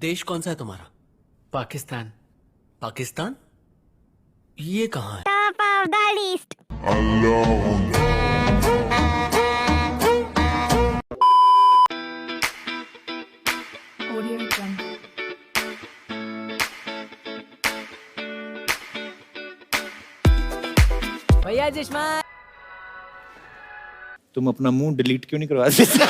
देश कौन सा है तुम्हारा? पाकिस्तान। पाकिस्तान? ये कहाँ है? Top of the list. Audio Jungle. भैया चश्मा। तुम अपना मुंह डिलीट क्यों नहीं करवा देते?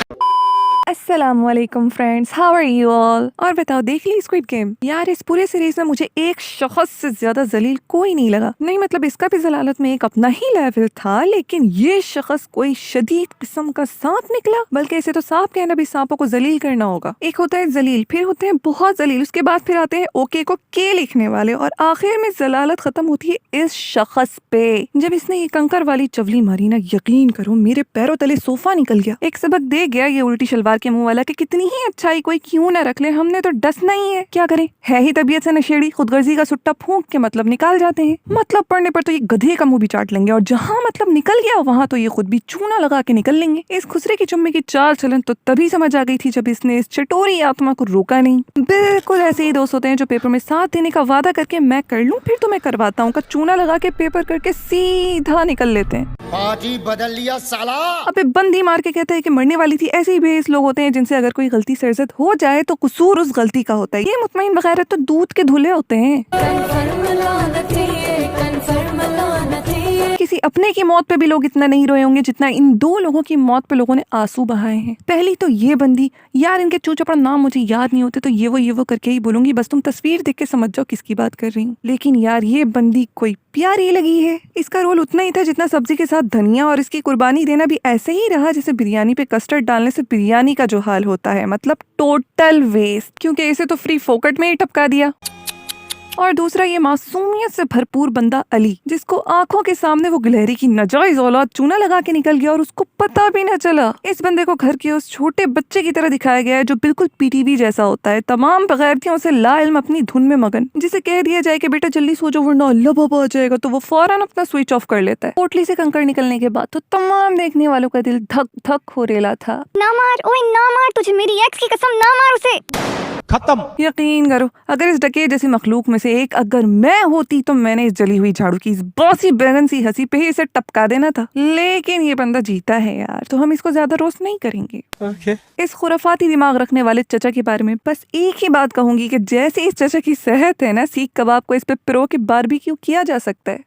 अस्सलामुअलैकुम friends, how are you all? और बताओ, देख ली स्क्विड गेम? यार इस पूरे सीरीज में मुझे एक शख्स से ज्यादा जलील कोई नहीं लगा। नहीं मतलब इसका भी जलालत में एक अपना ही लेवल था, लेकिन ये शख्स कोई शदीद किस्म का सांप निकला। बल्कि इसे तो सांप कहना भी सांपों को जलील करना होगा। एक होता है जलील, फिर होते हैं बहुत जलील, उसके बाद फिर आते हैं ओके को के लिखने वाले, और आखिर में जलालत खत्म होती है इस शख्स पे। जब इसने ये कंकर वाली चवली मारी ना, यकीन करो मेरे पैरों तले सोफा निकल गया। एक सबक दे गया ये उल्टी शलवार के मुंह वाला कि कितनी ही अच्छाई कोई क्यों ना रख ले, हमने तो डसना ही है। क्या करें, है ही तबीयत से नशेड़ी, खुदगर्जी का सुट्टा फूंक के मतलब निकाल जाते हैं। मतलब पड़ने पर तो ये गधे का मुंह भी चाट लेंगे, और जहाँ मतलब निकल गया वहाँ तो ये खुद भी चूना लगा के निकल लेंगे। इस खुसरे की चुम्मे की चाल चलन तो तभी समझ आ गई थी जब इसने इस चटोरी आत्मा को रोका नहीं। बिल्कुल ऐसे ही दोस्त होते हैं जो पेपर में साथ देने का वादा करके मैं कर लूँ फिर तो मैं करवाता हूँ का चूना लगा के पेपर करके सीधा निकल लेते हैं। पार्टी बदल लिया साला। अबे बंदी मार के कहते हैं कि मरने वाली थी। ऐसे ही बेइस लोग होते हैं जिनसे अगर कोई गलती सरजद हो जाए तो कसूर उस गलती का होता है। ये मुतमईन बगैर तो दूध के धुले होते हैं। किसी अपने की मौत पे भी लोग इतना नहीं रोए होंगे जितना इन दो लोगों की मौत पे लोगों ने आंसू बहाए हैं। पहली तो ये बंदी, यार इनके चूचपड़ा नाम मुझे याद नहीं होते तो ये वो करके ही बोलूंगी, बस तुम तस्वीर देख के समझ जाओ किसकी बात कर रही हूँ। लेकिन यार ये बंदी कोई प्यारी लगी है। इसका रोल उतना ही था जितना सब्जी के साथ धनिया, और इसकी कुर्बानी देना भी ऐसे ही रहा जैसे बिरयानी पे कस्टर्ड डालने से बिरयानी का जो हाल होता है, मतलब टोटल वेस्ट, क्योंकि इसे तो फ्री फोकट में ही टपका दिया। और दूसरा ये मासूमियत से भरपूर बंदा अली, जिसको आंखों के सामने वो गिलहरी की नाजायज औलाद चूना लगा के निकल गया और उसको पता भी न चला। इस बंदे को घर के उस छोटे बच्चे की तरह दिखाया गया है जो बिल्कुल पीटीवी जैसा होता है, तमाम बगैरतियों से लाइल्म अपनी धुन में मगन। जिसे कह दिया जाए कि बेटा जल्दी सो जाओ वरना अल्लाह बाबा आ जाएगा तो वो फौरन अपना स्विच ऑफ कर लेता है। पोटली से कंकड़ निकलने के बाद तो तमाम देखने वालों का दिल धक धक हो रेला था। ना मार, ओए ना मार, तुझे मेरी एक्स की कसम, ना मार उसे। खत्म। यकीन करो, अगर इस डकैत जैसी मखलूक में से एक अगर मैं होती तो मैंने इस जली हुई झाड़ू की इस बॉसी बैगन सी हंसी पे ही इसे टपका देना था। लेकिन ये बंदा जीता है यार, तो हम इसको ज्यादा रोस्ट नहीं करेंगे। इस खुराफाती दिमाग रखने वाले चचा के बारे में बस एक ही बात कहूंगी कि जैसे इस चचा की सेहत है ना, सीख कबाब को इस पे पिरो के बारबेक्यू किया जा सकता है।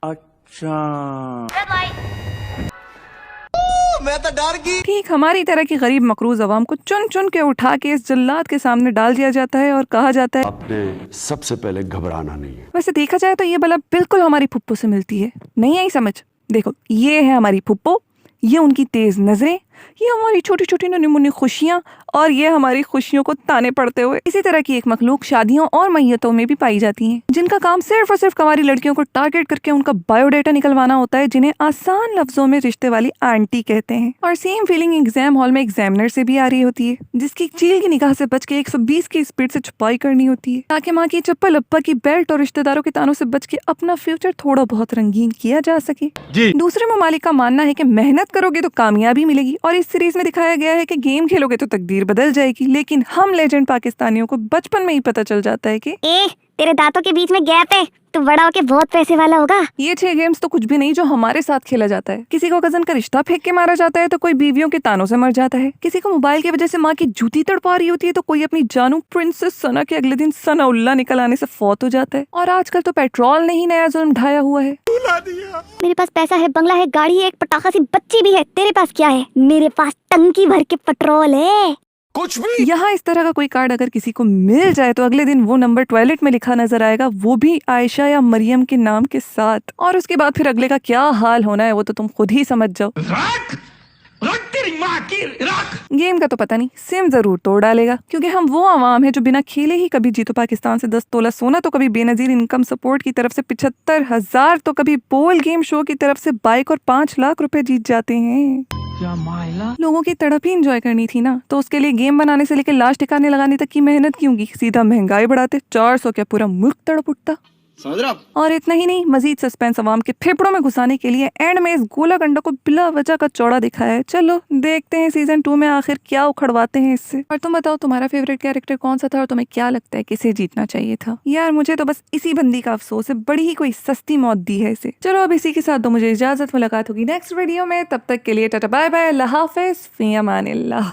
मैं तो डर गई। ठीक हमारी तरह की गरीब मकरूज अवाम को चुन चुन के उठा के इस जल्लाद के सामने डाल दिया जाता है और कहा जाता है आपने सबसे पहले घबराना नहीं है। वैसे देखा जाए तो ये बला बिल्कुल हमारी फुप्पो से मिलती है। नहीं आई समझ? देखो ये है हमारी फुप्पो, ये उनकी तेज नजरें, ये हमारी छोटी छोटी नन्ही मुन्नी खुशियाँ, और ये हमारी खुशियों को ताने पड़ते हुए। इसी तरह की एक मखलूक शादियों और मैयतों में भी पाई जाती हैं, जिनका काम सिर्फ और सिर्फ कंवारी लड़कियों को टारगेट करके उनका बायोडाटा निकलवाना होता है, जिन्हें आसान लफ्जों में रिश्ते वाली आंटी कहते हैं। और सेम फीलिंग एग्जाम हॉल में एग्जामिनर से भी आ रही होती है, जिसकी चील की निगाह से बच के 120 की स्पीड से छुपाई करनी होती है, ताकि माँ की चप्पल, अब्बा की बेल्ट और रिश्तेदारों के तानों से बच के अपना फ्यूचर थोड़ा बहुत रंगीन किया जा सके। दूसरे ममालिक का मानना है कि मेहनत करोगे तो कामयाबी मिलेगी, और इस सीरीज में दिखाया गया है कि गेम खेलोगे तो तकदीर बदल जाएगी। लेकिन हम लेजेंड पाकिस्तानियों को बचपन में ही पता चल जाता है कि तेरे दांतों के बीच में गैप है, तू बड़ा होके बहुत पैसे वाला होगा। ये 6 गेम्स तो कुछ भी नहीं जो हमारे साथ खेला जाता है। किसी को कजन का रिश्ता फेंक के मारा जाता है तो कोई बीवियों के तानों से मर जाता है, किसी को मोबाइल की वजह से माँ की जूती तड़पा रही होती है तो कोई अपनी जानू प्रिंसेस सना के अगले दिन सनाउल्ला निकल आने से फौत हो जाता है। और आजकल तो पेट्रोल ने ही नया जुल्म ढाया हुआ है। मेरे पास पैसा है, बंगला है, गाड़ी है, एक पटाखा सी बच्ची भी है। तेरे पास क्या है? मेरे पास टंकी भर के पेट्रोल है। कुछ भी। यहाँ इस तरह का कोई कार्ड अगर किसी को मिल जाए तो अगले दिन वो नंबर टॉयलेट में लिखा नजर आएगा, वो भी आयशा या मरियम के नाम के साथ। और उसके बाद फिर अगले का क्या हाल होना है वो तो तुम खुद ही समझ जाओ। गेम का तो पता नहीं, सिम जरूर तोड़ डालेगा, क्योंकि हम वो आवाम है जो बिना खेले ही कभी जीतो पाकिस्तान से 10 तोला सोना, तो कभी बेनजीर इनकम सपोर्ट की तरफ से 75,000, तो कभी बोल गेम शो की तरफ से बाइक और 5 लाख रुपए जीत जाते हैं। लोगों की तड़प ही इंजॉय करनी थी ना, तो उसके लिए गेम बनाने से लेकर लाश ठिकाने लगाने तक की मेहनत क्यों की? सीधा महंगाई बढ़ाते, 400 क्या पूरा मुल्क तड़प उठता। समझ रहे हो आप? और इतना ही नहीं, मजीद सस्पेंस अवाम के फेफड़ों में घुसाने के लिए एंड में इस गोला गंडा को बिला वजह का चौड़ा दिखाया है। चलो देखते हैं सीजन 2 में आखिर क्या उखड़वाते हैं इससे। और तुम बताओ तुम्हारा फेवरेट कैरेक्टर कौन सा था और तुम्हें क्या लगता है किसे जीतना चाहिए था? यार मुझे तो बस इसी बंदी का अफसोस है, बड़ी ही कोई सस्ती मौत दी है इसे। चलो अब इसी के साथ दो मुझे इजाजत, मुलाकात होगी नेक्स्ट वीडियो में। तब तक के लिए टाटा बाय बाय, अल्लाह हाफिज, फी अमानिल्लाह।